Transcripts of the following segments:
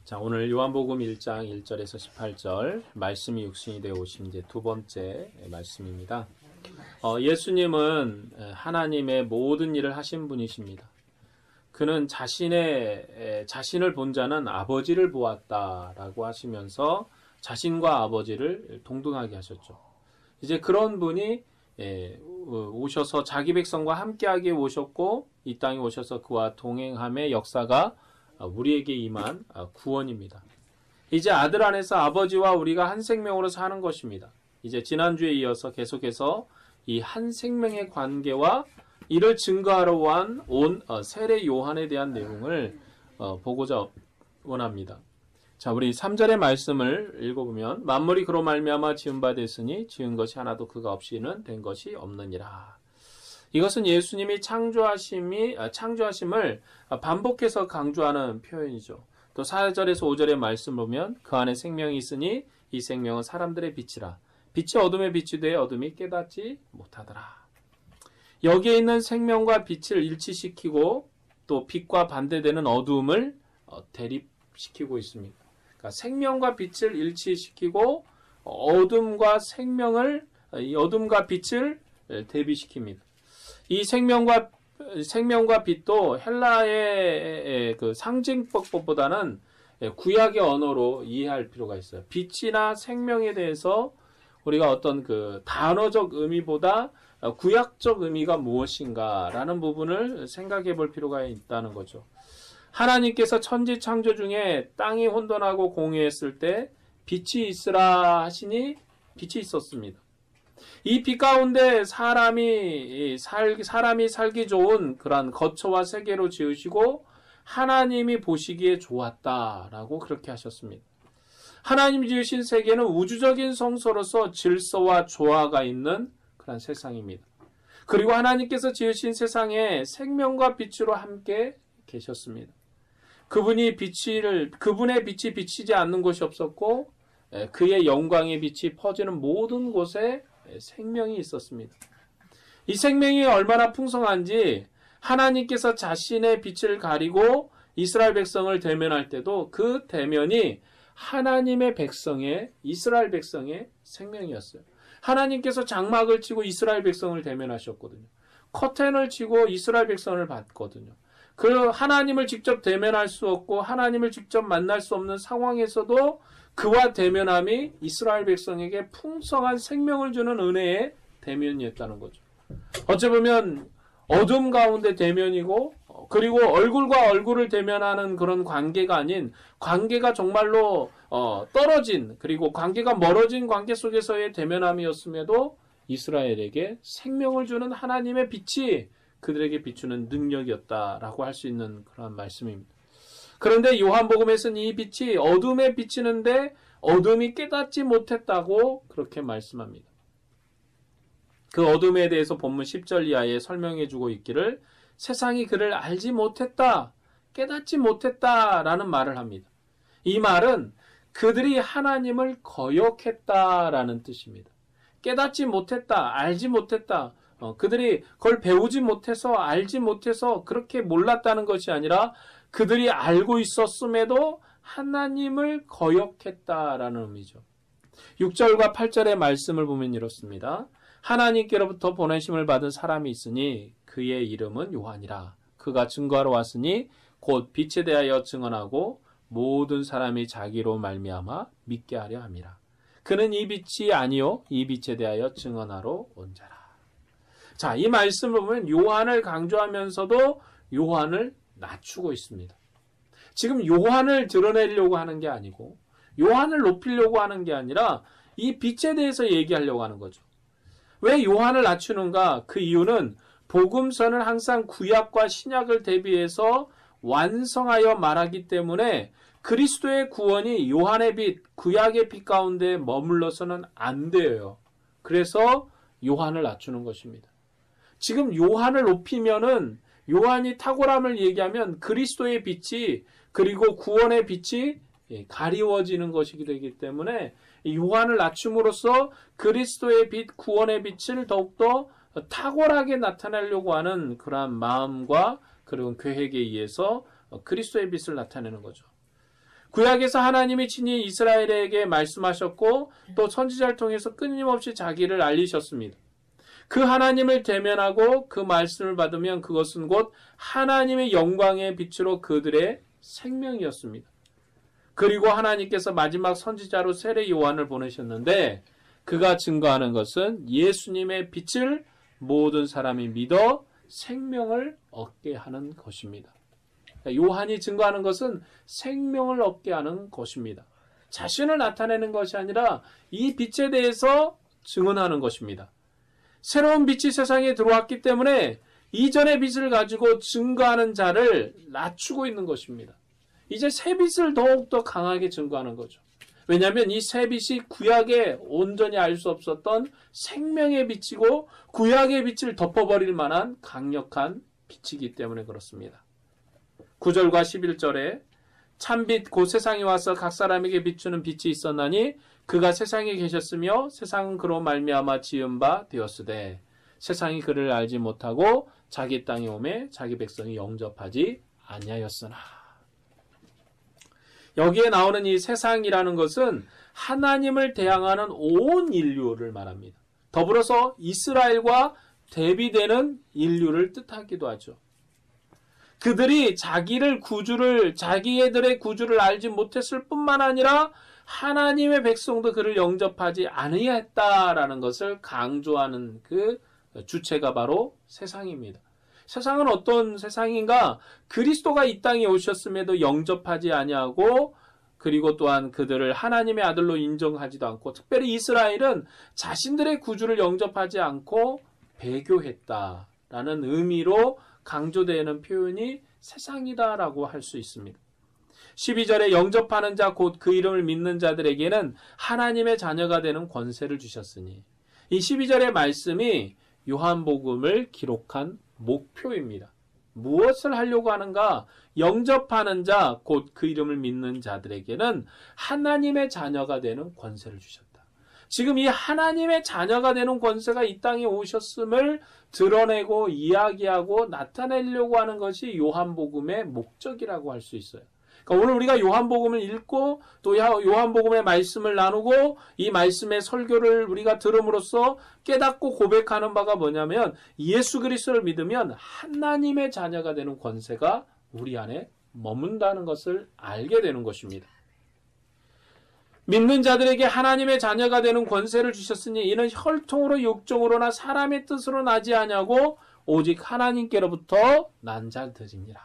자, 오늘 요한복음 1장 1절에서 18절 말씀이 육신이 되어 오신 이제 두 번째 말씀입니다. 예수님은 하나님의 모든 일을 하신 분이십니다. 그는 자신을 본 자는 아버지를 보았다라고 하시면서 자신과 아버지를 동등하게 하셨죠. 이제 그런 분이 오셔서 자기 백성과 함께하게 오셨고 이 땅에 오셔서 그와 동행함의 역사가 우리에게 임한 구원입니다. 이제 아들 안에서 아버지와 우리가 한 생명으로 사는 것입니다. 이제 지난주에 이어서 계속해서 이 한 생명의 관계와 이를 증거하러 온 세례 요한에 대한 내용을 보고자 원합니다. 자, 우리 3절의 말씀을 읽어보면 만물이 그로 말미암아 지은 바 됐으니 지은 것이 하나도 그가 없이는 된 것이 없느니라. 이것은 예수님이 창조하심을 반복해서 강조하는 표현이죠. 또 4절에서 5절의 말씀 보면 그 안에 생명이 있으니 이 생명은 사람들의 빛이라. 빛이 어둠에 빛이 되어 어둠이 깨닫지 못하더라. 여기에 있는 생명과 빛을 일치시키고 또 빛과 반대되는 어둠을 대립시키고 있습니다. 그러니까 생명과 빛을 일치시키고 어둠과 빛을 대비시킵니다. 이 생명과 빛도 헬라의 그 상징법보다는 구약의 언어로 이해할 필요가 있어요. 빛이나 생명에 대해서 우리가 어떤 그 단어적 의미보다 구약적 의미가 무엇인가라는 부분을 생각해 볼 필요가 있다는 거죠. 하나님께서 천지 창조 중에 땅이 혼돈하고 공회했을 때 빛이 있으라 하시니 빛이 있었습니다. 이 빛 가운데 사람이 살기 좋은 그러한 거처와 세계로 지으시고 하나님이 보시기에 좋았다라고 그렇게 하셨습니다. 하나님이 지으신 세계는 우주적인 성소로서 질서와 조화가 있는 그런 세상입니다. 그리고 하나님께서 지으신 세상에 생명과 빛으로 함께 계셨습니다. 그분의 빛이 비치지 않는 곳이 없었고 그의 영광의 빛이 퍼지는 모든 곳에 생명이 있었습니다. 이 생명이 얼마나 풍성한지 하나님께서 자신의 빛을 가리고 이스라엘 백성을 대면할 때도 그 대면이 하나님의 백성의 이스라엘 백성의 생명이었어요. 하나님께서 장막을 치고 이스라엘 백성을 대면하셨거든요. 커튼을 치고 이스라엘 백성을 봤거든요. 그 하나님을 직접 대면할 수 없고 하나님을 직접 만날 수 없는 상황에서도 그와 대면함이 이스라엘 백성에게 풍성한 생명을 주는 은혜의 대면이었다는 거죠. 어찌 보면 어둠 가운데 대면이고 그리고 얼굴과 얼굴을 대면하는 그런 관계가 아닌 관계가 정말로 떨어진 그리고 관계가 멀어진 관계 속에서의 대면함이었음에도 이스라엘에게 생명을 주는 하나님의 빛이 그들에게 비추는 능력이었다라고 할 수 있는 그런 말씀입니다. 그런데 요한복음에서는 이 빛이 어둠에 비치는데 어둠이 깨닫지 못했다고 그렇게 말씀합니다. 그 어둠에 대해서 본문 10절 이하에 설명해주고 있기를 세상이 그를 알지 못했다, 깨닫지 못했다라는 말을 합니다. 이 말은 그들이 하나님을 거역했다라는 뜻입니다. 깨닫지 못했다, 알지 못했다. 그들이 그걸 배우지 못해서 알지 못해서 그렇게 몰랐다는 것이 아니라 그들이 알고 있었음에도 하나님을 거역했다라는 의미죠. 6절과 8절의 말씀을 보면 이렇습니다. 하나님께로부터 보내심을 받은 사람이 있으니 그의 이름은 요한이라. 그가 증거하러 왔으니 곧 빛에 대하여 증언하고 모든 사람이 자기로 말미암아 믿게 하려 함이라. 그는 이 빛이 아니요 이 빛에 대하여 증언하러 온 자라. 자, 이 말씀을 보면 요한을 강조하면서도 요한을 낮추고 있습니다. 지금 요한을 드러내려고 하는 게 아니고 요한을 높이려고 하는 게 아니라 이 빛에 대해서 얘기하려고 하는 거죠. 왜 요한을 낮추는가? 그 이유는 복음서는 항상 구약과 신약을 대비해서 완성하여 말하기 때문에 그리스도의 구원이 요한의 빛, 구약의 빛 가운데 머물러서는 안 돼요. 그래서 요한을 낮추는 것입니다. 지금 요한을 높이면은 요한이 탁월함을 얘기하면 그리스도의 빛이 그리고 구원의 빛이 가리워지는 것이기 되기 때문에 요한을 낮춤으로써 그리스도의 빛, 구원의 빛을 더욱더 탁월하게 나타내려고 하는 그러한 마음과 그런 계획에 의해서 그리스도의 빛을 나타내는 거죠. 구약에서 하나님이 친히 이스라엘에게 말씀하셨고 또 선지자를 통해서 끊임없이 자기를 알리셨습니다. 그 하나님을 대면하고 그 말씀을 받으면 그것은 곧 하나님의 영광의 빛으로 그들의 생명이었습니다. 그리고 하나님께서 마지막 선지자로 세례 요한을 보내셨는데 그가 증거하는 것은 예수님의 빛을 모든 사람이 믿어 생명을 얻게 하는 것입니다. 요한이 증거하는 것은 생명을 얻게 하는 것입니다. 자신을 나타내는 것이 아니라 이 빛에 대해서 증언하는 것입니다. 새로운 빛이 세상에 들어왔기 때문에 이전의 빛을 가지고 증거하는 자를 낮추고 있는 것입니다. 이제 새 빛을 더욱더 강하게 증거하는 거죠. 왜냐하면 이 새 빛이 구약에 온전히 알 수 없었던 생명의 빛이고 구약의 빛을 덮어버릴 만한 강력한 빛이기 때문에 그렇습니다. 9절과 11절에 참빛 곧 세상에 와서 각 사람에게 비추는 빛이 있었나니 그가 세상에 계셨으며 세상은 그로 말미암아 지은 바 되었으되 세상이 그를 알지 못하고 자기 땅에 오매 자기 백성이 영접하지 아니하였으나. 여기에 나오는 이 세상이라는 것은 하나님을 대항하는 온 인류를 말합니다. 더불어서 이스라엘과 대비되는 인류를 뜻하기도 하죠. 그들이 자기들의 구주를 알지 못했을 뿐만 아니라 하나님의 백성도 그를 영접하지 않아야했다라는 것을 강조하는 그 주체가 바로 세상입니다. 세상은 어떤 세상인가? 그리스도가 이 땅에 오셨음에도 영접하지 아니하고 그리고 또한 그들을 하나님의 아들로 인정하지도 않고 특별히 이스라엘은 자신들의 구주를 영접하지 않고 배교했다라는 의미로 강조되는 표현이 세상이다라고 할 수 있습니다. 12절에 영접하는 자 곧 그 이름을 믿는 자들에게는 하나님의 자녀가 되는 권세를 주셨으니 이 12절의 말씀이 요한복음을 기록한 목표입니다. 무엇을 하려고 하는가? 영접하는 자 곧 그 이름을 믿는 자들에게는 하나님의 자녀가 되는 권세를 주셨다. 지금 이 하나님의 자녀가 되는 권세가 이 땅에 오셨음을 드러내고 이야기하고 나타내려고 하는 것이 요한복음의 목적이라고 할 수 있어요. 그러니까 오늘 우리가 요한복음을 읽고 또 요한복음의 말씀을 나누고 이 말씀의 설교를 우리가 들음으로써 깨닫고 고백하는 바가 뭐냐면 예수 그리스도를 믿으면 하나님의 자녀가 되는 권세가 우리 안에 머문다는 것을 알게 되는 것입니다. 믿는 자들에게 하나님의 자녀가 되는 권세를 주셨으니 이는 혈통으로 육종으로나 사람의 뜻으로 나지 아니하고 오직 하나님께로부터 난 자들이니라.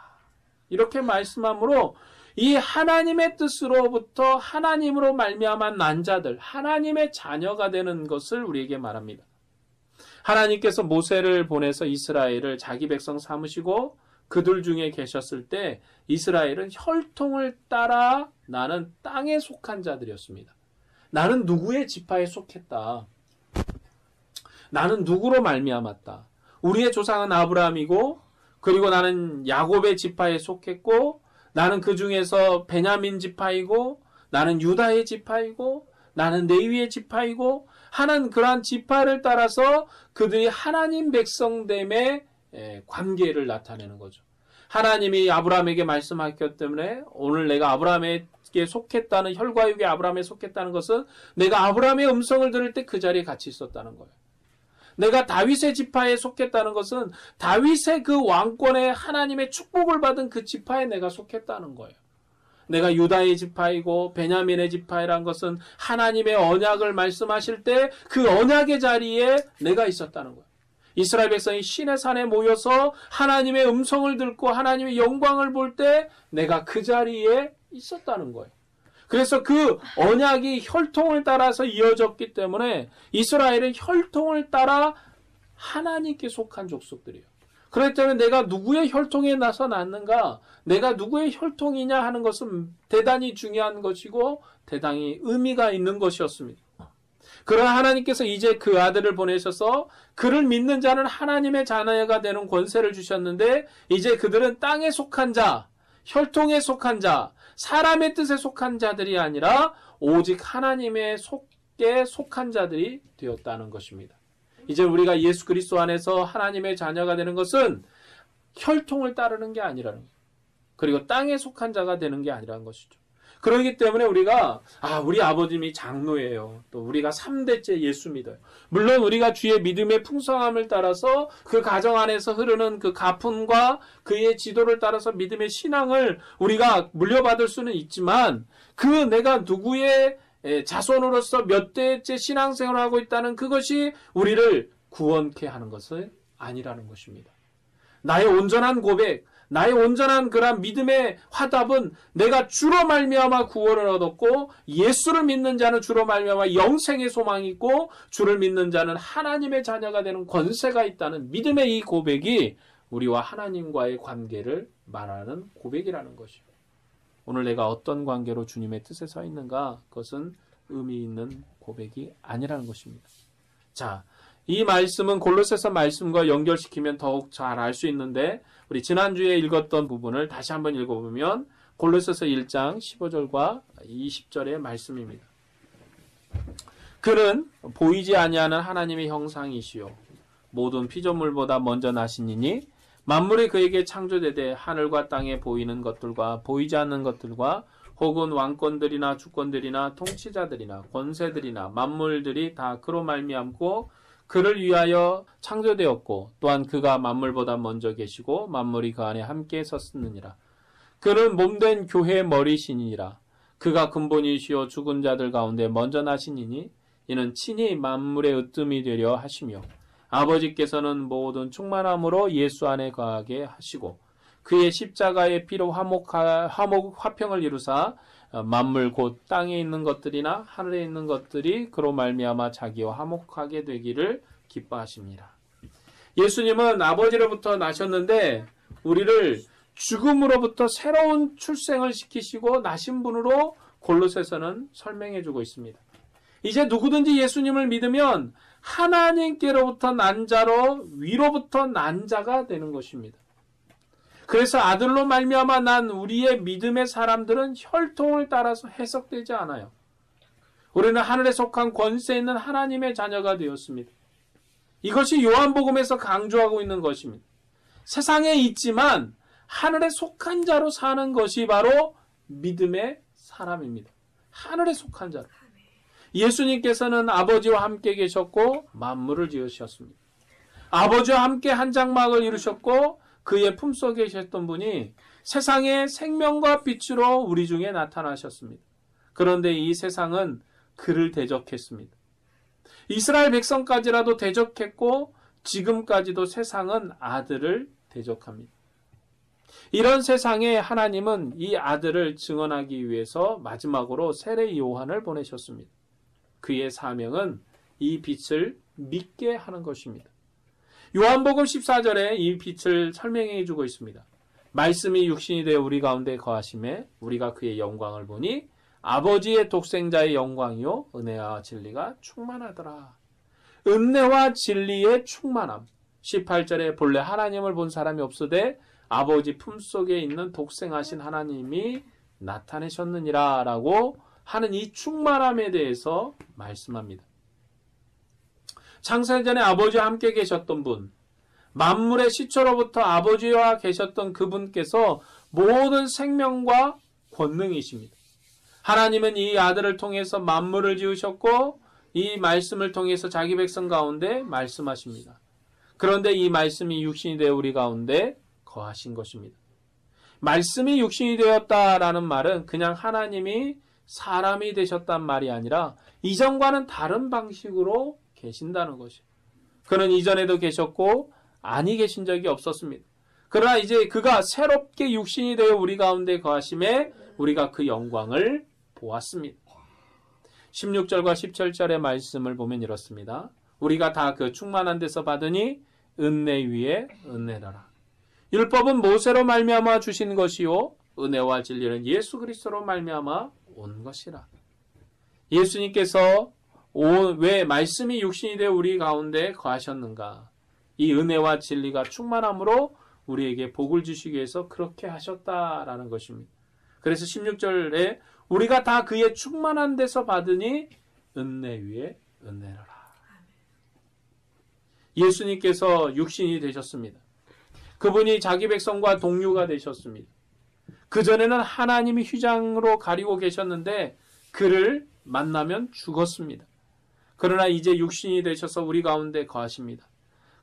이렇게 말씀하므로 이 하나님의 뜻으로부터 하나님으로 말미암아 난 자들, 하나님의 자녀가 되는 것을 우리에게 말합니다. 하나님께서 모세를 보내서 이스라엘을 자기 백성 삼으시고 그들 중에 계셨을 때 이스라엘은 혈통을 따라 나는 땅에 속한 자들이었습니다. 나는 누구의 지파에 속했다. 나는 누구로 말미암았다. 우리의 조상은 아브라함이고 그리고 나는 야곱의 지파에 속했고 나는 그 중에서 베냐민 지파이고 나는 유다의 지파이고 나는 레위의 지파이고 하는 그러한 지파를 따라서 그들이 하나님 백성됨의 관계를 나타내는 거죠. 하나님이 아브라함에게 말씀하셨기 때문에 오늘 내가 아브라함에게 속했다는 혈과육의 아브라함에 속했다는 것은 내가 아브라함의 음성을 들을 때 그 자리에 같이 있었다는 거예요. 내가 다윗의 지파에 속했다는 것은 다윗의 그 왕권에 하나님의 축복을 받은 그 지파에 내가 속했다는 거예요. 내가 유다의 지파이고 베냐민의 지파이란 것은 하나님의 언약을 말씀하실 때 그 언약의 자리에 내가 있었다는 거예요. 이스라엘 백성이 시내 산에 모여서 하나님의 음성을 듣고 하나님의 영광을 볼 때 내가 그 자리에 있었다는 거예요. 그래서 그 언약이 혈통을 따라서 이어졌기 때문에 이스라엘은 혈통을 따라 하나님께 속한 족속들이에요. 그렇기 때문에 내가 누구의 혈통에 나서 났는가, 내가 누구의 혈통이냐 하는 것은 대단히 중요한 것이고 대단히 의미가 있는 것이었습니다. 그러나 하나님께서 이제 그 아들을 보내셔서 그를 믿는 자는 하나님의 자녀가 되는 권세를 주셨는데 이제 그들은 땅에 속한 자, 혈통에 속한 자, 사람의 뜻에 속한 자들이 아니라 오직 하나님의 속에 속한 자들이 되었다는 것입니다. 이제 우리가 예수 그리스도 안에서 하나님의 자녀가 되는 것은 혈통을 따르는 게 아니라는 거예요. 그리고 땅에 속한 자가 되는 게 아니라는 것이죠. 그렇기 때문에 우리가 우리 아버님이 장로예요. 또 우리가 3대째 예수 믿어요. 물론 우리가 주의 믿음의 풍성함을 따라서 그 가정 안에서 흐르는 그 가품과 그의 지도를 따라서 믿음의 신앙을 우리가 물려받을 수는 있지만 그 내가 누구의 자손으로서 몇 대째 신앙생활을 하고 있다는 그것이 우리를 구원케 하는 것은 아니라는 것입니다. 나의 온전한 고백, 나의 온전한 그런 믿음의 화답은 내가 주로 말미암아 구원을 얻었고 예수를 믿는 자는 주로 말미암아 영생의 소망이 있고 주를 믿는 자는 하나님의 자녀가 되는 권세가 있다는 믿음의 이 고백이 우리와 하나님과의 관계를 말하는 고백이라는 것이요. 오늘 내가 어떤 관계로 주님의 뜻에 서 있는가, 그것은 의미 있는 고백이 아니라는 것입니다. 자, 이 말씀은 골로새서 말씀과 연결시키면 더욱 잘 알 수 있는데 우리 지난주에 읽었던 부분을 다시 한번 읽어보면 골로새서 1장 15절과 20절의 말씀입니다. 그는 보이지 아니하는 하나님의 형상이시요 모든 피조물보다 먼저 나시니니 만물이 그에게 창조되되 하늘과 땅에 보이는 것들과 보이지 않는 것들과 혹은 왕권들이나 주권들이나 통치자들이나 권세들이나 만물들이 다 그로 말미암고 그를 위하여 창조되었고 또한 그가 만물보다 먼저 계시고 만물이 그 안에 함께 섰느니라. 그는 몸된 교회의 머리시니라. 그가 근본이시요 죽은 자들 가운데 먼저 나시니니 이는 친히 만물의 으뜸이 되려 하시며 아버지께서는 모든 충만함으로 예수 안에 거하게 하시고 그의 십자가의 피로 화평을 이루사 만물 곧 땅에 있는 것들이나 하늘에 있는 것들이 그로 말미암아 자기와 화목하게 되기를 기뻐하십니다. 예수님은 아버지로부터 나셨는데 우리를 죽음으로부터 새로운 출생을 시키시고 나신 분으로 골로새서는 설명해 주고 있습니다. 이제 누구든지 예수님을 믿으면 하나님께로부터 난 자로 위로부터 난 자가 되는 것입니다. 그래서 아들로 말미암아 난 우리의 믿음의 사람들은 혈통을 따라서 해석되지 않아요. 우리는 하늘에 속한 권세 있는 하나님의 자녀가 되었습니다. 이것이 요한복음에서 강조하고 있는 것입니다. 세상에 있지만 하늘에 속한 자로 사는 것이 바로 믿음의 사람입니다. 하늘에 속한 자로. 예수님께서는 아버지와 함께 계셨고 만물을 지으셨습니다. 아버지와 함께 한 장막을 이루셨고 그의 품속에 계셨던 분이 세상의 생명과 빛으로 우리 중에 나타나셨습니다. 그런데 이 세상은 그를 대적했습니다. 이스라엘 백성까지라도 대적했고 지금까지도 세상은 아들을 대적합니다. 이런 세상에 하나님은 이 아들을 증언하기 위해서 마지막으로 세례 요한을 보내셨습니다. 그의 사명은 이 빛을 믿게 하는 것입니다. 요한복음 14절에 이 빛을 설명해 주고 있습니다. 말씀이 육신이 되어 우리 가운데 거하심에 우리가 그의 영광을 보니 아버지의 독생자의 영광이요 은혜와 진리가 충만하더라. 은혜와 진리의 충만함. 18절에 본래 하나님을 본 사람이 없으되 아버지 품속에 있는 독생하신 하나님이 나타내셨느니라 라고 하는 이 충만함에 대해서 말씀합니다. 창세전에 아버지와 함께 계셨던 분, 만물의 시초로부터 아버지와 계셨던 그분께서 모든 생명과 권능이십니다. 하나님은 이 아들을 통해서 만물을 지으셨고 이 말씀을 통해서 자기 백성 가운데 말씀하십니다. 그런데 이 말씀이 육신이 되어 우리 가운데 거하신 것입니다. 말씀이 육신이 되었다라는 말은 그냥 하나님이 사람이 되셨단 말이 아니라 이전과는 다른 방식으로 계신다는 것이에요. 그는 이전에도 계셨고 아니 계신 적이 없었습니다. 그러나 이제 그가 새롭게 육신이 되어 우리 가운데 거하심에 우리가 그 영광을 보았습니다. 16절과 17절의 말씀을 보면 이렇습니다. 우리가 다 그 충만한 데서 받으니 은혜 위에 은혜라라. 율법은 모세로 말미암아 주신 것이요 은혜와 진리는 예수 그리스도로 말미암아 온 것이라. 예수님께서 왜 말씀이 육신이 되어 우리 가운데 거하셨는가? 이 은혜와 진리가 충만함으로 우리에게 복을 주시기 위해서 그렇게 하셨다라는 것입니다. 그래서 16절에 우리가 다 그의 충만한 데서 받으니 은혜 위에 은혜라. 예수님께서 육신이 되셨습니다. 그분이 자기 백성과 동료가 되셨습니다. 그전에는 하나님이 휘장으로 가리고 계셨는데 그를 만나면 죽었습니다. 그러나 이제 육신이 되셔서 우리 가운데 거하십니다.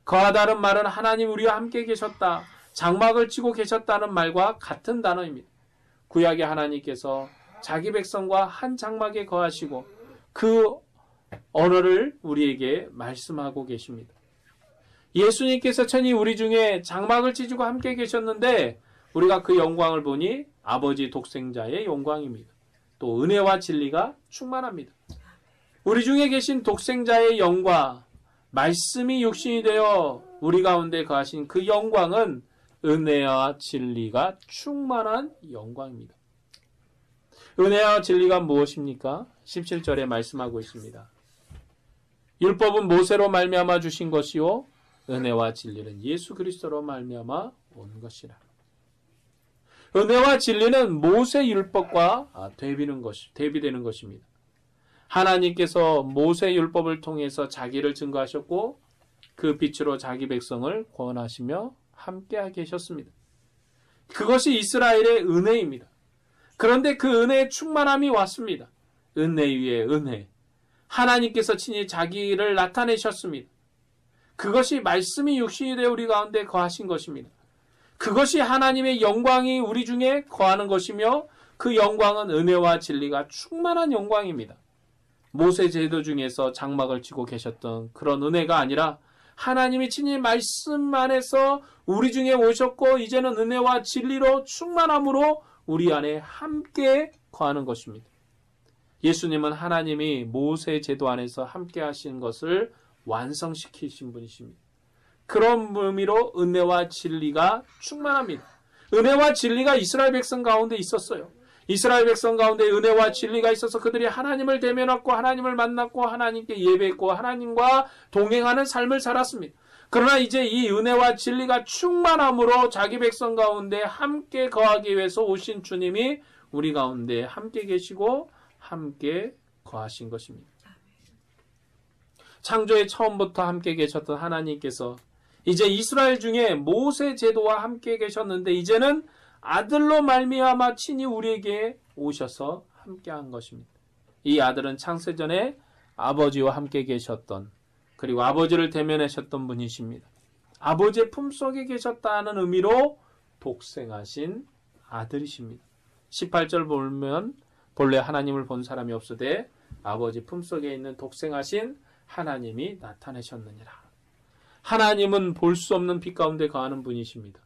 거하다는 말은 하나님 우리와 함께 계셨다, 장막을 치고 계셨다는 말과 같은 단어입니다. 구약의 하나님께서 자기 백성과 한 장막에 거하시고 그 언어를 우리에게 말씀하고 계십니다. 예수님께서 천히 우리 중에 장막을 치시고 함께 계셨는데 우리가 그 영광을 보니 아버지 독생자의 영광입니다. 또 은혜와 진리가 충만합니다. 우리 중에 계신 독생자의 영광, 말씀이 육신이 되어 우리 가운데 거하신 그 영광은 은혜와 진리가 충만한 영광입니다. 은혜와 진리가 무엇입니까? 17절에 말씀하고 있습니다. 율법은 모세로 말미암아 주신 것이요 은혜와 진리는 예수 그리스도로 말미암아 온 것이라. 은혜와 진리는 모세 율법과 대비되는 것입니다. 하나님께서 모세 율법을 통해서 자기를 증거하셨고 그 빛으로 자기 백성을 구원하시며 함께하게 하셨습니다. 그것이 이스라엘의 은혜입니다. 그런데 그 은혜의 충만함이 왔습니다. 은혜 위에 은혜. 하나님께서 친히 자기를 나타내셨습니다. 그것이 말씀이 육신이 되어 우리 가운데 거하신 것입니다. 그것이 하나님의 영광이 우리 중에 거하는 것이며 그 영광은 은혜와 진리가 충만한 영광입니다. 모세 제도 중에서 장막을 치고 계셨던 그런 은혜가 아니라 하나님이 친히 말씀 안에서 우리 중에 오셨고 이제는 은혜와 진리로 충만함으로 우리 안에 함께 거하는 것입니다. 예수님은 하나님이 모세 제도 안에서 함께 하신 것을 완성시키신 분이십니다. 그런 의미로 은혜와 진리가 충만합니다. 은혜와 진리가 이스라엘 백성 가운데 있었어요. 이스라엘 백성 가운데 은혜와 진리가 있어서 그들이 하나님을 대면하고 하나님을 만났고 하나님께 예배했고 하나님과 동행하는 삶을 살았습니다. 그러나 이제 이 은혜와 진리가 충만함으로 자기 백성 가운데 함께 거하기 위해서 오신 주님이 우리 가운데 함께 계시고 함께 거하신 것입니다. 창조의 처음부터 함께 계셨던 하나님께서 이제 이스라엘 중에 모세 제도와 함께 계셨는데 이제는 아들로 말미암아 친히 우리에게 오셔서 함께한 것입니다. 이 아들은 창세전에 아버지와 함께 계셨던 그리고 아버지를 대면하셨던 분이십니다. 아버지의 품속에 계셨다는 의미로 독생하신 아들이십니다. 18절 보면 본래 하나님을 본 사람이 없으되 아버지 품속에 있는 독생하신 하나님이 나타내셨느니라. 하나님은 볼 수 없는 빛 가운데 거하는 분이십니다.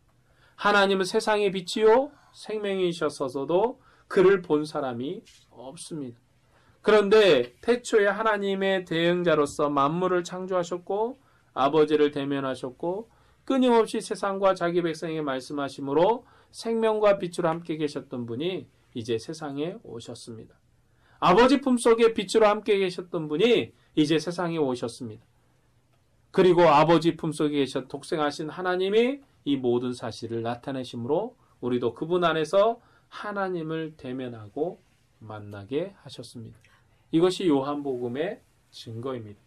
하나님은 세상의 빛이요 생명이셨어도 그를 본 사람이 없습니다. 그런데 태초에 하나님의 대응자로서 만물을 창조하셨고 아버지를 대면하셨고 끊임없이 세상과 자기 백성에게 말씀하심으로 생명과 빛으로 함께 계셨던 분이 이제 세상에 오셨습니다. 아버지 품속에 빛으로 함께 계셨던 분이 이제 세상에 오셨습니다. 그리고 아버지 품속에 계셨 독생하신 하나님이 이 모든 사실을 나타내심으로 우리도 그분 안에서 하나님을 대면하고 만나게 하셨습니다. 이것이 요한복음의 증거입니다.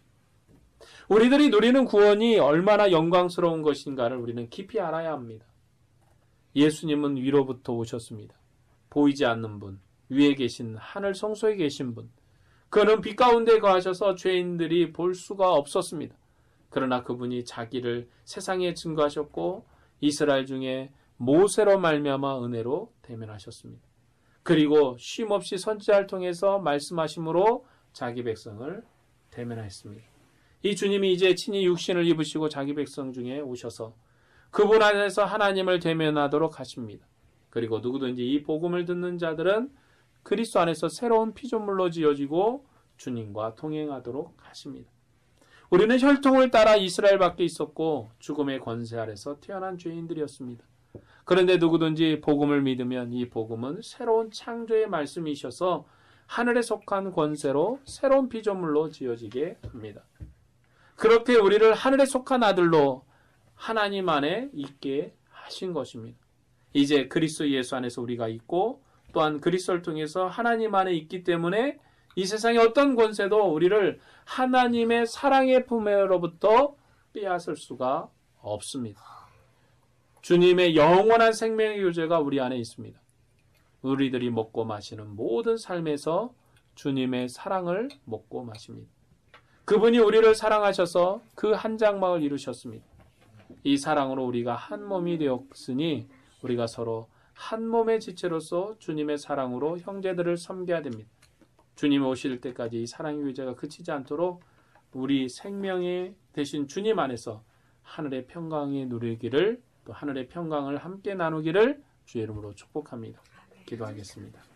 우리들이 누리는 구원이 얼마나 영광스러운 것인가를 우리는 깊이 알아야 합니다. 예수님은 위로부터 오셨습니다. 보이지 않는 분, 위에 계신 하늘 성소에 계신 분. 그는 빛 가운데 거하셔서 죄인들이 볼 수가 없었습니다. 그러나 그분이 자기를 세상에 증거하셨고 이스라엘 중에 모세로 말미암아 은혜로 대면하셨습니다. 그리고 쉼없이 선지자를 통해서 말씀하심으로 자기 백성을 대면하였습니다. 이 주님이 이제 친히 육신을 입으시고 자기 백성 중에 오셔서 그분 안에서 하나님을 대면하도록 하십니다. 그리고 누구든지 이 복음을 듣는 자들은 그리스도 안에서 새로운 피조물로 지어지고 주님과 동행하도록 하십니다. 우리는 혈통을 따라 이스라엘 밖에 있었고 죽음의 권세 아래서 태어난 죄인들이었습니다. 그런데 누구든지 복음을 믿으면 이 복음은 새로운 창조의 말씀이셔서 하늘에 속한 권세로 새로운 피조물로 지어지게 합니다. 그렇게 우리를 하늘에 속한 아들로 하나님 안에 있게 하신 것입니다. 이제 그리스도 예수 안에서 우리가 있고 또한 그리스도를 통해서 하나님 안에 있기 때문에 이 세상의 어떤 권세도 우리를 하나님의 사랑의 품에로부터 빼앗을 수가 없습니다. 주님의 영원한 생명의 교제가 우리 안에 있습니다. 우리들이 먹고 마시는 모든 삶에서 주님의 사랑을 먹고 마십니다. 그분이 우리를 사랑하셔서 그 한 장막을 이루셨습니다. 이 사랑으로 우리가 한 몸이 되었으니 우리가 서로 한 몸의 지체로서 주님의 사랑으로 형제들을 섬겨야 됩니다. 주님 오실 때까지 이 사랑의 교제가 그치지 않도록 우리 생명의 대신 주님 안에서 하늘의 평강이 누리기를, 또 하늘의 평강을 함께 나누기를 주의 이름으로 축복합니다. 기도하겠습니다.